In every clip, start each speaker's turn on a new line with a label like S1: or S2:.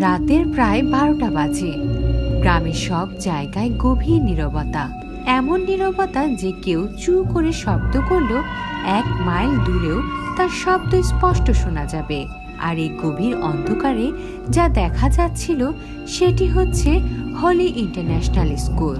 S1: রাতের প্রায় 12টা বাজে। গ্রামের সব জায়গায় গভীর নীরবতা, এমন নীরবতা যে কেউ চু করে শব্দ করলেও 1 মাইল দূরেও তার শব্দ স্পষ্ট শোনা যাবে। আর এই গভীর অন্ধকারে যা দেখা যাচ্ছিল সেটি হচ্ছে হলি ইন্টারন্যাশনাল স্কুল,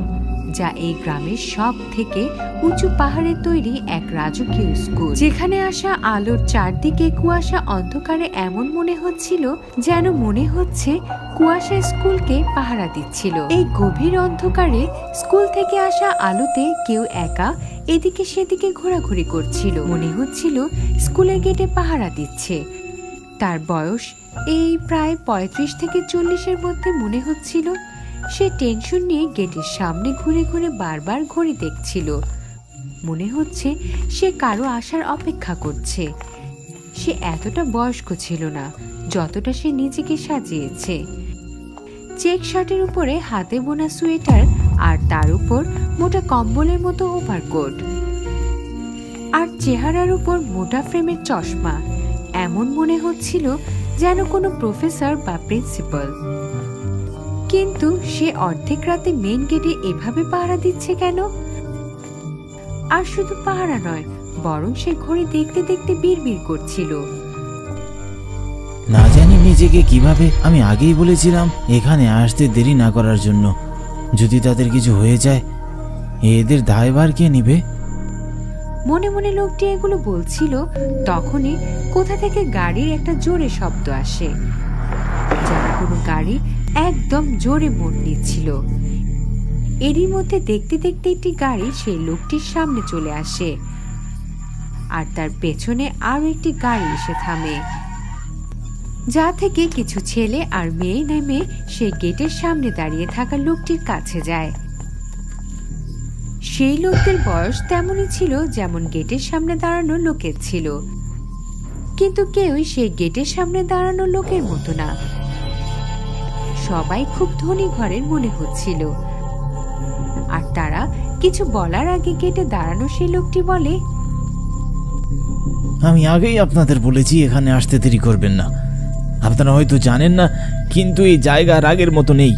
S1: যা এই গ্রামের সব থেকে উঁচু পাহাড়ে তৈরি এক রাজকীয় স্কুল, যেখানে আসা আলোর চারদিকে কুয়াশা অন্ধকারে এমন মনে হচ্ছিল যেন মনে হচ্ছে কুয়াশা স্কুলকে পাহারা দিচ্ছিল। এই গভীর অন্ধকারে স্কুল থেকে আসা আলোতে কেউ একা এদিকে সেদিকে ঘোরাঘুরি করছিল, মনে হচ্ছিল স্কুলের গেটে পাহারা দিচ্ছে। তার বয়স এই প্রায় 35 থেকে 40-এর মধ্যে মনে হচ্ছিল। সে টেনশন নিয়ে গেটের সামনে ঘুরে ঘুরে বারবার ঘড়ি দেখছিল। মনে হচ্ছে সে কারো আসার অপেক্ষা করছে। সে এতটা বয়স্ক ছিল না যতটা সে নিজেকে সাজিয়েছে। চেক শার্টের উপরে হাতে বোনা সোয়েটার আর তার উপর মোটা কম্বলের মতো ওভারকোট, আর চেহারার উপর মোটা ফ্রেমের চশমা। এমন মনে হচ্ছিল যেন কোনো প্রফেসর বা প্রিন্সিপাল। কিন্তু সে অর্ধেক রাতে মেন গেটে এভাবে পাহারা দিচ্ছে কেন? আর শুধু পাহারা নয়, বরং সে ঘড়ি দেখতে দেখতে বিড়বিড় করছিল।
S2: না জানি নিজেকে কিভাবে আমি আগেই বলেছিলাম এখানে আসতে দেরি না করার জন্য। যদি তাদের কিছু হয়ে যায় এদের দায়ভার কে নিবে?
S1: মনে মনে লোকটি এগুলো বলছিল, তখনই কোথা থেকে গাড়ির একটা জোরে শব্দ আসে, যেন কোনো গাড়ি একদম জোরে মোড় নিচ্ছিল। এরই মধ্যে দেখতে দেখতে একটি গাড়ি সেই লোকটির সামনে চলে আসে, আর তার পেছনে আরো একটি গাড়ি এসে থামে, যা থেকে কিছু ছেলে আর মেয়ে নেমে সেই গেটের সামনে দাঁড়িয়ে থাকা লোকটির কাছে যায়। সেই লোকদের বয়স তেমনই ছিল যেমন গেটের সামনে দাঁড়ানো লোকের ছিল, কিন্তু কেউই সেই গেটের সামনে দাঁড়ানো লোকের মতো না। সবাই খুব ধনী ঘরের মনে হচ্ছিল। আর তারা কিছু বলার আগে গেটে দাঁড়ানো সেই লোকটি বলে,
S2: আমি আগেই আপনাদের বলেছি এখানে আসতে দেরি করবেন না। আপনারা হয়তো জানেন না, কিন্তু এই জায়গা আগের মতো নেই।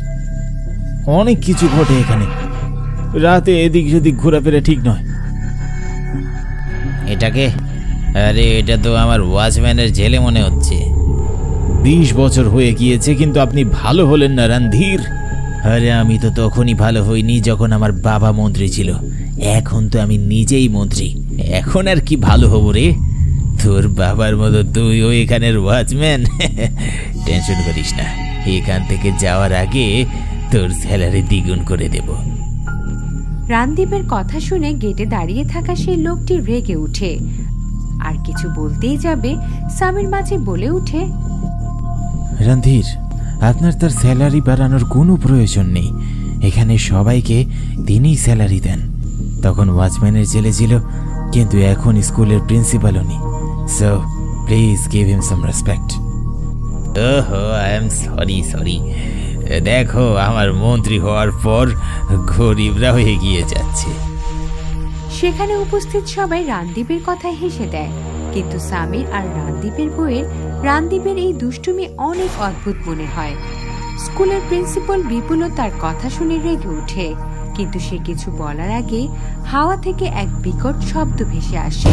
S2: অনেক কিছু ঘটে এখানে। রাতে এদিক সেদিক ঘোরাফেরা ঠিক নয়।
S3: এটাকে? আরে এটা তো আমার ওয়াচম্যানের ছেলে মনে হচ্ছে।
S2: 20 বছর হয়ে গিয়েছে, কিন্তু আপনি ভালো হলেন না রণধীর।
S3: আরে আমি তো তখনই ভালো হইনি যখন আমার বাবা মন্ত্রী ছিল। এখন তো আমি নিজেই মন্ত্রী, এখন আর কি ভালো হব রে? তোর বাবার মতো তুইও এখানের ওয়াচম্যান? টেনশন করিস না, এখান থেকে যাওয়ার আগে তোর স্যালারি দ্বিগুণ করে দেব।
S1: রানদীপের কথা শুনে গেটে দাঁড়িয়ে থাকা সেই লোকটি রেগে উঠে, আর কিছু বলতেই যাবে সামির মাঝে বলে উঠে,
S2: রণধীর, আপনার তার স্যালারি বাড়ানোর কোনো প্রয়োজন নেই। এখানে সবাইকে তিনিই স্যালারি দেন। তখন ওয়াচম্যানের ছেলে ছিল, কিন্তু এখন স্কুলের প্রিন্সিপাল উনি। So please give him some respect.
S3: ওহো, আই এম সরি। দেখো, আমার মন্ত্রী হওয়ার পর গরিবরা হয়ে গিয়ে যাচ্ছে।
S1: সেখানে উপস্থিত সবাই রানদীপের কথায় হেসে দেয়, কিন্তু সামির আর রানদীপের বউয়ের রানদীপের এই দুষ্টুমি অনেক অদ্ভুত মনে হয়। স্কুলের প্রিন্সিপাল বিপুলও তার কথা শুনে রেগে ওঠে, কিন্তু সে কিছু বলার আগে হাওয়া থেকে এক বিকট শব্দ ভেসে আসে,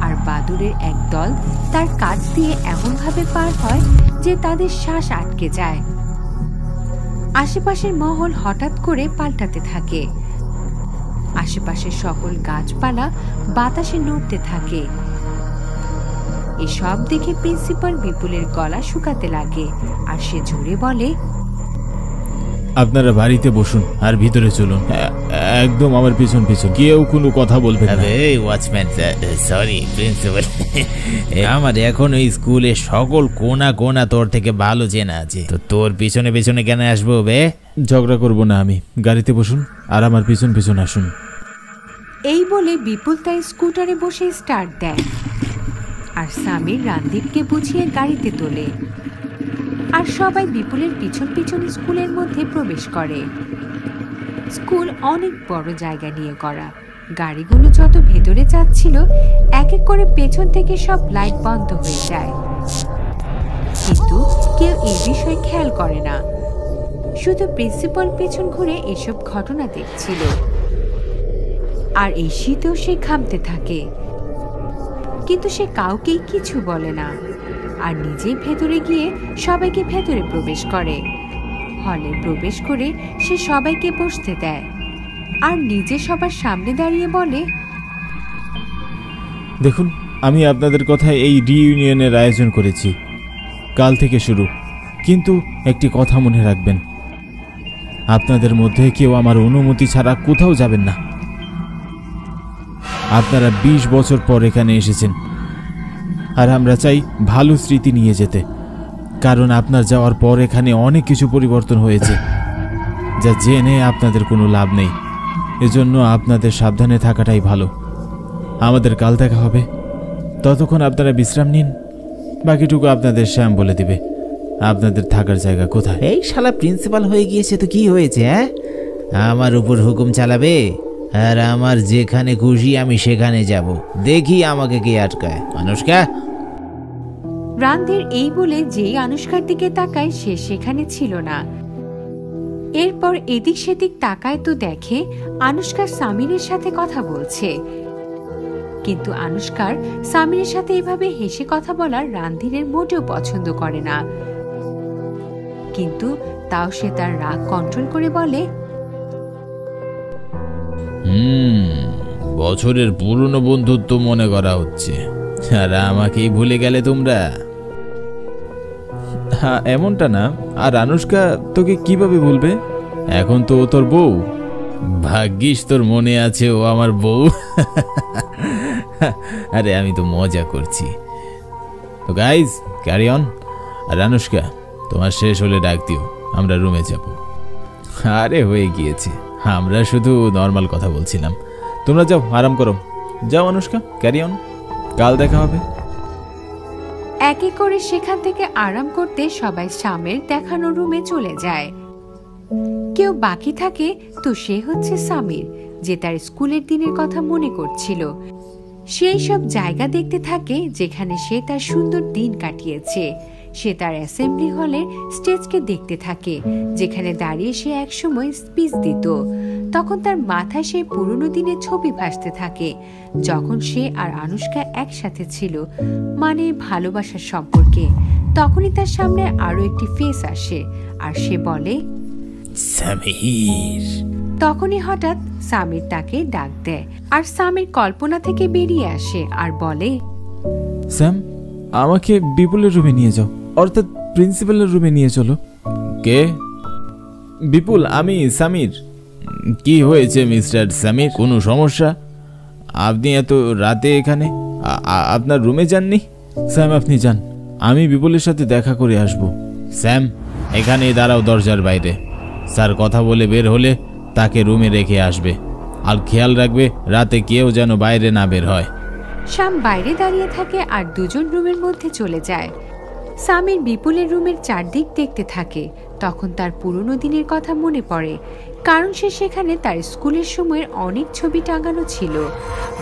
S1: আর বাদুড়ের এক দল তার কাছ দিয়ে এমনভাবে পার হয় যে তাদের শ্বাস আটকে যায়। আশেপাশের মহল হঠাৎ করে পাল্টাতে থাকে। আশেপাশের সকল গাছপালা বাতাসে নড়তে থাকে। এসব দেখে প্রিন্সিপাল বিপুলের গলা শুকাতে লাগে, আর সে জোরে বলে,
S2: আপনারা বাড়িতে বসুন আর ভিতরে চলুন। একদম আমার পিছন পিছন, কেউ কোনো কথা বলবে না।
S3: ওয়াচম্যান, সরি প্রিন্সিপাল, আমার এখন ওই স্কুলে সকল কোনা কোনা তোর থেকে ভালো চেনা আছে, তো তোর পিছনে পিছনে কেন আসবো বে?
S2: ঝগড়া করব না আমি, গাড়িতে বসুন আর আমার পিছন পিছন আসুন।
S1: এই বলে বিপুল তার স্কুটারে বসে স্টার্ট দেয়, আর সামির রানদীপকে বুঝিয়ে গাড়িতে তোলে, আর সবাই বিপুলের পিছন পিছন স্কুলের মধ্যে প্রবেশ করে। স্কুল অনেক বড় জায়গা নিয়ে করা। গাড়িগুলো যত ভেতরে যাচ্ছিল এক এক করে পেছন থেকে সব লাইট বন্ধ হয়ে যায়। কিন্তু কেউ এই বিষয়ে খেয়াল করে না। শুধু প্রিন্সিপাল পেছন ঘুরে এসব ঘটনা দেখছিল। আর এই শীতেও সে ঘামতে থাকে, কিন্তু সে কাউকেই কিছু বলে না, আর নিজেই ভেতরে গিয়ে সবাইকে ভেতরে প্রবেশ করে। হলে প্রবেশ করে সে সবাইকে বসতে দেয় আর নিজে সবার সামনে দাঁড়িয়ে বলে,
S2: দেখুন, আমি আপনাদের কথায় এই রিইউনিয়নের আয়োজন করেছি, কাল থেকে শুরু। কিন্তু একটি কথা মনে রাখবেন, আপনাদের মধ্যে কেউ আমার অনুমতি ছাড়া কোথাও যাবেন না। আপনারা 20 বছর পর এখানে এসেছেন, আর আমরা চাই ভালো স্মৃতি নিয়ে যেতে, কারণ আপনার যাওয়ার পর এখানে অনেক কিছু পরিবর্তন হয়েছে, যা জেনে আপনাদের কোনো লাভ নেই। এজন্য আপনাদের সাবধানে থাকাটাই ভালো। আমাদের কাল দেখা হবে, ততক্ষণ আপনারা বিশ্রাম নিন। বাকিটুকু আপনাদের শ্যাম বলে দিবে আপনাদের থাকার জায়গা কোথায়।
S3: এই শালা প্রিন্সিপাল হয়ে গিয়েছে তো কি হয়েছে? হ্যাঁ, আমার উপর হুকুম চালাবে, আর আমার যেখানে খুশি আমি সেখানে যাব। দেখি আমাকে কে আটকায়। আনুষ্কা।
S1: রানধীর এই বলে যেই আনুষ্কার দিকে তাকায় সে সেখানে ছিল না। এরপর এদিক সেদিক তাকায় তো দেখে আনুষ্কার সামিরের সাথে কথা বলছে, কিন্তু আনুষ্কার সামিরের সাথে এভাবে হেসে কথা বলার রানধীরের মোটেও পছন্দ করে না। কিন্তু তাও সে তার রাগ কন্ট্রোল করে বলে,
S3: বছরের পুরনো বন্ধুত্ব মনে করা হচ্ছে, আর আমাকেই ভুলে গেলে তোমরা।
S2: হ্যাঁ, এমনটা না। আর আনুষ্কা তোকে কিভাবে ভুলবে? এখন তো ও তোর বউ।
S3: ভাগ্যিস তোর মনে আছে ও আমার বউ। আরে আমি তো মজা করছি। তো গাইজ, ক্যারি অন। আর আনুষ্কা, তোমার শেষ হলে ডাক দিও, আমরা রুমে যাব।
S2: আরে হয়ে গিয়েছে, আমরা শুধু নর্মাল কথা বলছিলাম। তোমরা যাও, আরাম করো। যাও আনুষ্কা, ক্যারি অন, কাল দেখা হবে।
S1: একে করে সেখান থেকে আরাম করতে সবাই সামের দেখানো রুমে চলে যায়। কেউ বাকি থাকে তো সে হচ্ছে সামির, যে তার স্কুলের দিনের কথা মনে করছিল। সেই সব জায়গা দেখতে থাকে যেখানে সে তার সুন্দর দিন কাটিয়েছে। সে তার অ্যাসেম্বলি হলের স্টেজকে দেখতে থাকে, যেখানে দাঁড়িয়ে সে একসময় স্পিচ দিত। তখন তার মাথায় সেই পুরনো দিনের ছবি ভাসতে থাকে, যখন সে আর আনুষ্কা একসাথে ছিল, মানে ভালোবাসার সম্পর্কে। তখনই তার সামনে আরো একটি ফেস আসে, আর সে বলে,
S3: সামির।
S1: তখনই হঠাৎ সামির তাকে ডাক দেয়, আর সামির কল্পনা থেকে বেরিয়ে আসে আর বলে,
S2: স্যাম, আমাকে বিপুলের রুমে নিয়ে যাও, অর্থাৎ প্রিন্সিপালের রুমে নিয়ে চলো।
S3: কে?
S2: বিপুল, আমি সামির।
S3: কি হয়েছে মিস্টার সামির? কোনো সমস্যা? আপনি এত রাতে এখানে?
S2: আপনার রুমে যাননি? স্যাম, আপনি যান, আমি বিপুলের সাথে দেখা করে আসব।
S3: স্যাম, এখানে দাঁড়াও দরজার বাইরে। স্যার কথা বলে বের হলে তাকে রুমে রেখে আসবে, আর খেয়াল রাখবে রাতে কেউ যেন বাইরে না বের হয়।
S1: শ্যাম বাইরে দাঁড়িয়ে থাকে আর দুজন রুমের মধ্যে চলে যায়। সামির বিপুলের রুমের চারদিক দেখতে থাকে। তখন তার পুরনো দিনের কথা মনে পড়ে, কারণ সে সেখানে তার স্কুলের সময়ের অনেক ছবি টাঙানো ছিল,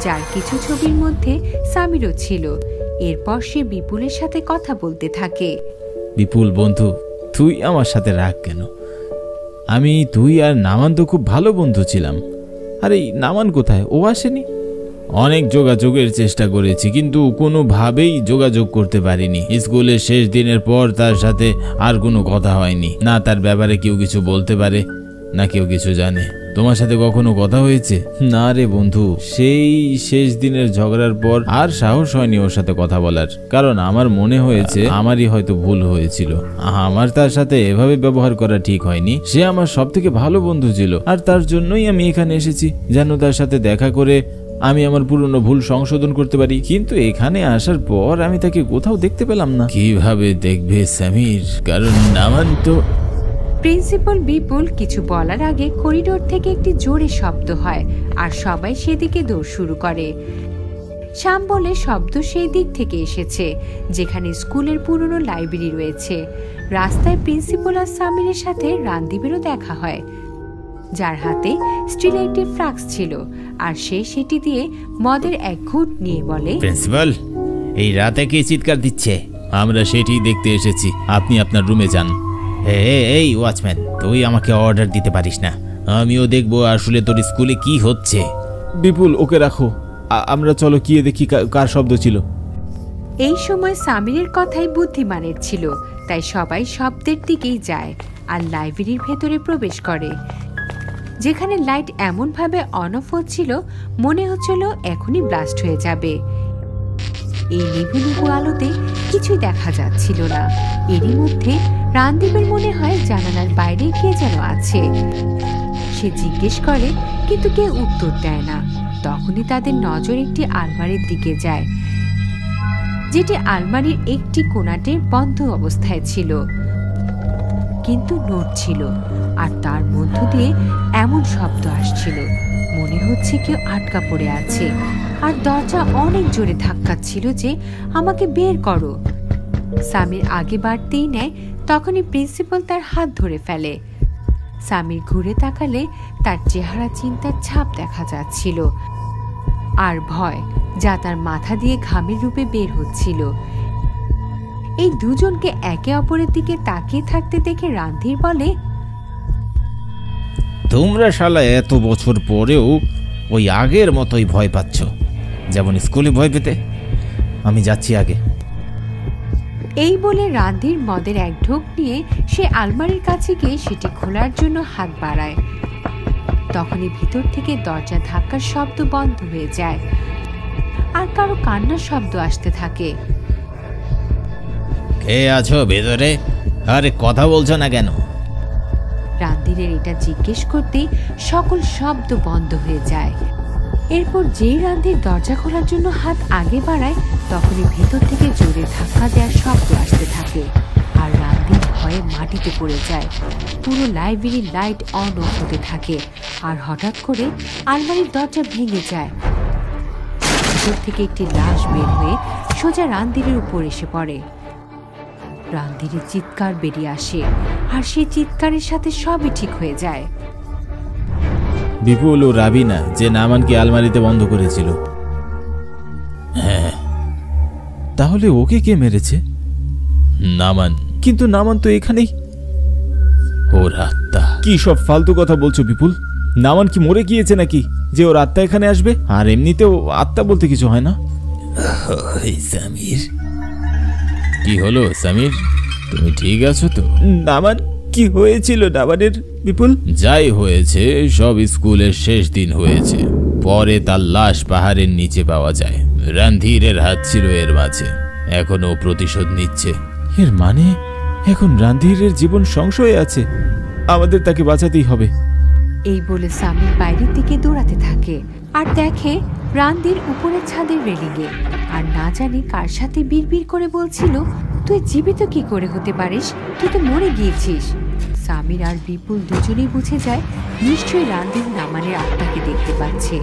S1: যার কিছু ছবির মধ্যে সামিরও ছিল। এরপর সে বিপুলের সাথে কথা বলতে থাকে।
S2: বিপুল বন্ধু, তুই আমার সাথে রাগ কেন? তুই আর নামান তো খুব ভালো বন্ধু ছিলাম। আরে নামান কোথায়? ও আসেনি?
S3: অনেক যোগাযোগের চেষ্টা করেছি, কিন্তু কোনোভাবেই যোগাযোগ করতে পারিনি। স্কুলের শেষ দিনের পর তার সাথে আর কোনো কথা হয়নি। না তার ব্যাপারে কেউ কিছু বলতে পারে, না কেউ কিছু জানে। তোমার সাথে কখনো কথা হয়েছে?
S2: না রে বন্ধু, সেই শেষ দিনের ঝগড়ার পর আর সাহস হয়নি ওর সাথে কথা বলার, কারণ আমার মনে হয়েছে আমারই হয়তো ভুল হয়েছিল। আমার তার সাথে এভাবে ব্যবহার করা ঠিক হয়নি। সে আমার সব থেকে ভালো বন্ধু ছিল, আর তার জন্যই আমি এখানে এসেছি, যেন তার সাথে দেখা করে আমি আমার পুরনো ভুল সংশোধন করতে পারি। কিন্তু এখানে আসার পর আমি তাকে কোথাও দেখতে পেলাম না।
S3: কিভাবে দেখবে সামির? কারণ নামান তো।
S1: প্রিন্সিপাল বিপুল কিছু বলার আগে করিডোর থেকে একটি জোরে শব্দ হয়, আর সবাই সেদিকে দৌড় শুরু করে। শ্যাম বলে শব্দ সেই দিক থেকে এসেছে যেখানে স্কুলের পুরনো লাইব্রেরি রয়েছে। রাস্তায় প্রিন্সিপাল আর সামিরের সাথে রানদীপেরও দেখা হয়, যার হাতে স্টিলের একটি ফ্লাস্ক ছিল, আর সে সেটি দিয়ে মদের এক ঘুঁট নিয়ে বলে,
S3: প্রিন্সিপাল, এই রাতে কে চিৎকার দিচ্ছে? আমরা সেটাই দেখতে এসেছি। আপনি আপনার রুমে যান। এই ওয়াচম্যান, তুই আমাকে অর্ডার দিতে পারিস না। আমিও দেখবো আসলে তোর স্কুলে কি হচ্ছে।
S2: বিপুল, ওকে রাখো, আমরা চলো গিয়ে দেখি কার শব্দ ছিল।
S1: এই সময় সামিরের কথাই বুদ্ধিমানের ছিল, তাই সবাই শব্দের দিকেই যায় আর লাইব্রেরির ভেতরে প্রবেশ করে, যেখানে লাইট এমনভাবে অন অফ হচ্ছিল মনে হচ্ছিল এখনই ব্লাস্ট হয়ে যাবে। এই নিভু নিভু আলোতে কিছুই দেখা যাচ্ছিল না। এরই মধ্যে রানদীপের মনে হয় জানালার বাইরে কে যেন আছে। সে জিজ্ঞেস করে, কিন্তু কেউ উত্তর দেয় না। তখনই তাদের নজর একটি আলমারির দিকে যায়, যেটি আলমারির একটি কোণাতে বন্ধ অবস্থায় ছিল, কিন্তু নোট ছিল। আর তার মধ্য দিয়ে এমন শব্দ আসছিল মনে হচ্ছে কেউ আটকা পড়ে আছে, আর দরজা অনেক জোরে ধাক্কাচ্ছিল যে আমাকে বের করো। সামির আগে বাড়তেই নেয়, তখনই প্রিন্সিপাল তার হাত ধরে ফেলে। সামির ঘুরে তাকালে তার চেহারা চিন্তার ছাপ দেখা যাচ্ছিল আর ভয়, যা তার মাথা দিয়ে ঘামের রূপে বের হচ্ছিল। এই দুজনকে একে অপরের দিকে তাকিয়ে থাকতে দেখে রানধীর বলে,
S3: তোমরা শালা এত বছর পরেও ওই আগের মতোই ভয় পাচ্ছ, যেমন স্কুলে ভয় পেতে। আমি যাচ্ছি আগে।
S1: এই বলে রানধীর মদের এক ঢোক নিয়ে সে আলমারির কাছে গিয়ে সেটি খোলার জন্য হাত বাড়ায়। তখনই ভিতর থেকে দরজা ধাক্কার শব্দ বন্ধ হয়ে যায় আর কারো কান্নার শব্দ আসতে থাকে।
S3: কে আছো ভেতরে? আরে কথা বলছো না কেন?
S1: রানধীরের এটা জিজ্ঞেস করতেই সকল শব্দ বন্ধ হয়ে যায়। এরপর যেই রানধীর দরজা খোলার জন্য হাত আগে বাড়ায়, তখনই ভেতর থেকে জোরে ধাক্কা দেওয়ার শব্দ আসতে থাকে আর রানধীর ভয়ে মাটিতে পড়ে যায়। পুরো লাইব্রেরির লাইট অন অফ হতে থাকে আর হঠাৎ করে আলমারির দরজা ভেঙে যায়। ভেতর থেকে একটি লাশ বের হয়ে সোজা রানধীরের উপর এসে পড়ে। রানধীরের চিৎকার বেরিয়ে আসে আর সেই চিৎকারের সাথে সবই ঠিক হয়ে যায়।
S2: বিপুল ও রাবিনা যে নামানকে আলমারিতে বন্ধ করেছিল।
S3: হ্যাঁ।
S2: তাহলে ওকে কে মেরেছে?
S3: নামান।
S2: কিন্তু নামান তো এখানেই।
S3: ওর আত্মা।
S2: কি সব ফালতু কথা বলছো বিপুল? নামান কি মরে গিয়েছে নাকি যে ওর আত্মা এখানে আসবে? আর এমনিতেও আত্মা বলতে কিছু হয় না।
S3: সামির, কি হলো সামির? তুমি ঠিক আছো তো?
S2: নামান কি হয়েছিল নামানের বিপুল?
S3: যাই হয়েছে সব স্কুলের শেষ দিন হয়েছে। পরে তার লাশ পাহাড়ের নিচে পাওয়া যায়। রানধীরের হাত ছিল এর মাঝে, এখনো প্রতিশোধ নিচ্ছে।
S2: এর মানে এখন রানধীরের জীবন সংশয়ে আছে। আমাদের তাকে বাঁচাতেই হবে।
S1: এই বলে সামির বাইরের দিকে দৌড়াতে থাকে আর দেখে রানধীর উপরের ছাদের রেলিংয়ে, আর না জানি কার সাথে বিড়বিড় করে বলছিল, তুই জীবিত কি করে হতে পারিস? তুই তো মরে গিয়েছিস। সামির আর বিপুল দুজনেই বুঝে যায় নিশ্চয়ই রানধীর নামানের আত্মাকে দেখতে পাচ্ছে।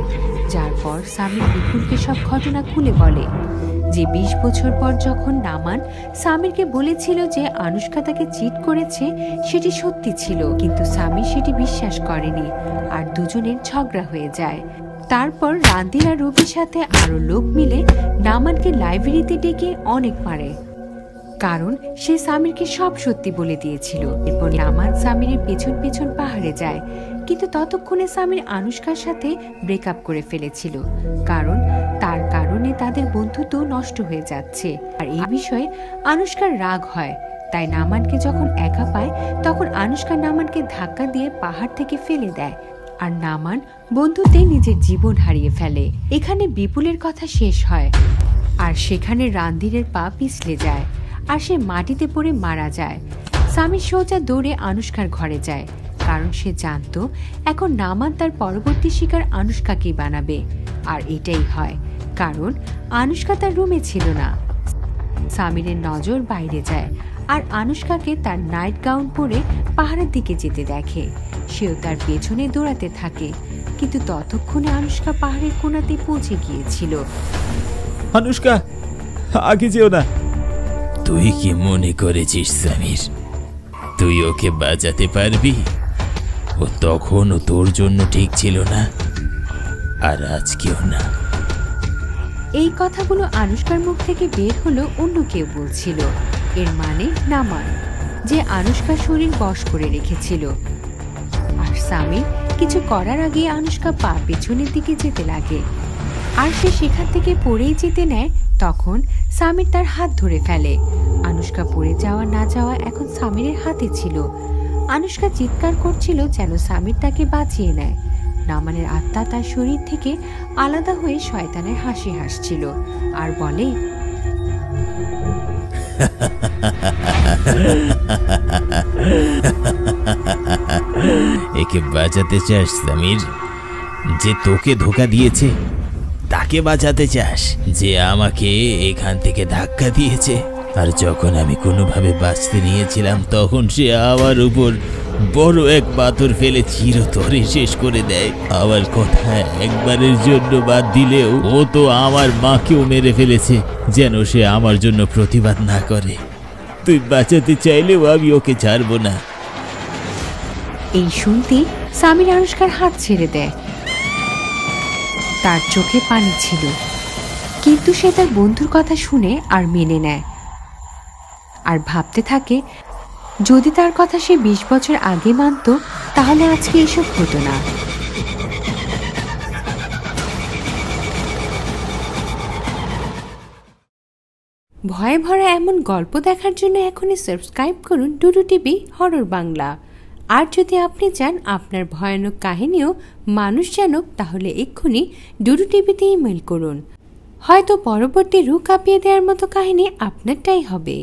S1: যার পর সামির বিপুলকে সব ঘটনা খুলে বলে যে 20 বছর পর যখন নামান সামিরকে বলেছিল যে আনুষ্কা তাকে চিট করেছে, সেটি সত্যি ছিল, কিন্তু সামির সেটি বিশ্বাস করেনি আর দুজনের ঝগড়া হয়ে যায়। তারপর রানধীর আর রবির সাথে আরো লোক মিলে নামানকে লাইব্রেরিতে ডেকে অনেক মারে, কারণ সে সামিরকে সব সত্যি বলে দিয়েছিল। এরপর নামান সামিরের পেছন পেছন পাহাড়ে যায়, কিন্তু ততক্ষণে সামির আনুষ্কার সাথে ব্রেকআপ করে ফেলেছিল, কারণ তার কারণে তাদের বন্ধুত্ব নষ্ট হয়ে যাচ্ছে। আর এই বিষয়ে আনুষ্কার রাগ হয়, তাই নামানকে যখন একা পায় তখন আনুষ্কা নামানকে ধাক্কা দিয়ে পাহাড় থেকে ফেলে দেয় আর নামান বন্ধুতে নিজের জীবন হারিয়ে ফেলে। এখানে বিপুলের কথা শেষ হয় আর সেখানে রানধীরের পা পিছলে যায় আর সে মাটিতে পড়ে মারা যায়। সামির সোজা দৌড়ে আনুষ্কার ঘরে যায়, কারণ সে জানতো এখন নামান তার পরবর্তী শিকার আনুষ্কাকেই বানাবে। আর এটাই হয়, কারণ আনুষ্কা তার রুমে ছিল না। সামিরের নজর বাইরে যায় আর আনুষ্কাকে তার নাইট গাউন পরে পাহাড়ের দিকে যেতে দেখে। সেও তার পেছনে দৌড়াতে থাকে, কিন্তু ততক্ষণে আনুষ্কা পাহাড়ের কোণাতে পৌঁছে গিয়েছিল।
S2: আনুষ্কা, আগে যেও না।
S3: তুই কি মনে করেছিস সামির তুই ওকে বাঁচাতে পারবি? ও তখনও তোর জন্য ঠিক ছিল না, আর আজকেও না।
S1: এই কথাগুলো আনুশকার মুখ থেকে বের হলো অন্য কেউ বলছিল। এর মানে নামান, যে আনুশকার শরীর বশ করে রেখেছিল। আর সামির কিছু করার আগে আনুশকা পা পেছনের দিকে যেতে লাগে, আর সে সেখান থেকে পড়েই যেতে নেয়। তখন সামির তার হাত ধরে ফেলে। আনুশকা পড়ে যাওয়া না যাওয়া এখন সামিরের হাতে ছিল। আনুশকা চিৎকার করছিল যেন সামির তাকে বাঁচিয়ে নেয়। নামানের আত্মা তার শরীর থেকে আলাদা হয়ে শয়তানের হাসি হাসছিল আর বলে,
S3: একে বাঁচাতে চাস সামির? যে তোকে ধোঁকা দিয়েছে তাকে বাঁচাতে চাস? যে আমাকে এখান থেকে ধাক্কা দিয়েছে, আর যখন আমি কোনোভাবে বাঁচতে নিয়েছিলাম তখন সে আমার উপর বড় এক পাথর ফেলে চিরতরে শেষ করে দেয়। আমার কথা একবারের জন্য বাদ দিলেও ও তো আমার মাকেও মেরে ফেলেছে যেন সে আমার জন্য প্রতিবাদ না করে। তুই বাঁচাতে চাইলেও আমি ওকে ছাড়বো না।
S1: এই শুনতে সামির আনুশকার হাত ছেড়ে দেয়। তার চোখে পানি ছিল, কিন্তু সে তার বন্ধুর কথা শুনে আর মেনে নেয় আর ভাবতে থাকে, যদি তার কথা সে 20 বছর আগে মানত তাহলে আজকে এসব হতো না। ভয়ে ভরা এমন গল্প দেখার জন্য এখনই সাবস্ক্রাইব করুন ডুডু টিভি হরর বাংলা। আর যদি আপনি চান আপনার ভয়ানক কাহিনীও মানুষ জানুক, তাহলে এক্ষুনি ডুডু টিভিতে ইমেল করুন। হয়তো পরবর্তী রূপ কাঁপিয়ে দেওয়ার মতো কাহিনী আপনারটাই হবে।